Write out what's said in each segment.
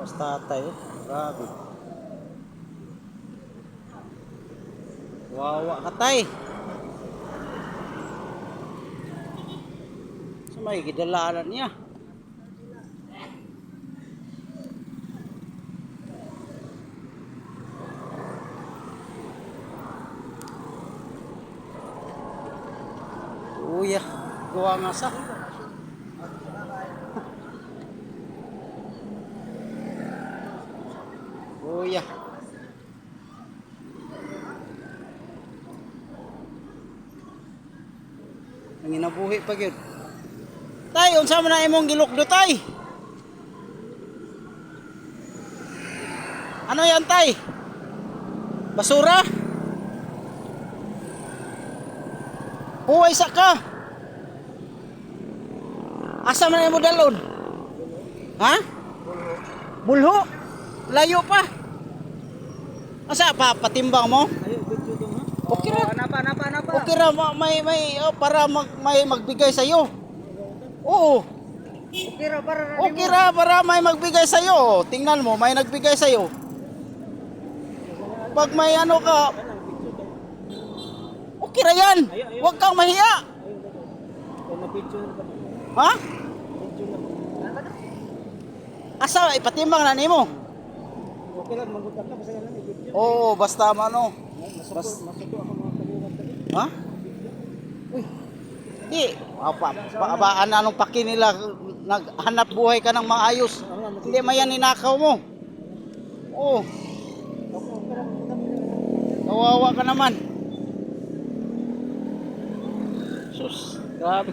Tapos tatay, oh. Grabe. Wawa ka, tay. Sa may gidalanan niya. Uya, gawa nga sa. Uya. Ang inabuhi pa gyud. Tay, unsa man na imong gilukdo, tay? Ano yan, tay? Basura? Huway sa ka. Asa man imo dalon? Ha? Bulho? Layo pa. Asa pa patimbang mo? Okay ra. Napa. Okay ra may para may magbigay sa iyo. Oo. Okay ra para may magbigay sa iyo. Tingnan mo, may nagbigay sa iyo. Pag may ano ka, okay ra yan. Huwag kang mahiya. Ha? Asa ipatimbang na nimo? Okay lang, magutak na basta yan lang i-video. Oo, basta ano. Masuto ako mga kalugan tadi. Ha? Uy. Di, abaan anong paki nila naghanap buhay ka ng maayos. Hindi mayan ninakaw mo. Oo. Kawawa ka naman. Sus, grabe.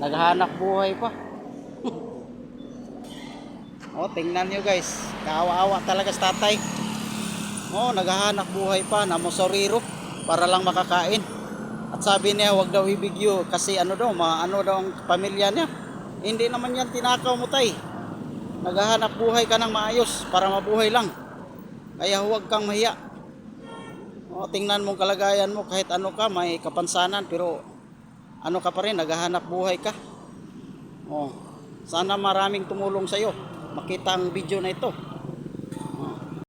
Naghahanap buhay pa. Oh, tingnan nyo guys. Kaawa-awa talaga sa tatay. Oh, naghahanap buhay pa na mosoriro para lang makakain. At sabi niya, wag daw ibigyo kasi ano daw, ano daw ang pamilya niya. Hindi naman yan tinakaw mo, tay. Naghahanap buhay ka ng maayos para mabuhay lang. Kaya huwag kang mahiya. Oh, tingnan mong kalagayan mo kahit ano ka, may kapansanan pero ano ka pa rin, naghahanap buhay ka. Oh, sana maraming tumulong sa iyo makita ang video na ito.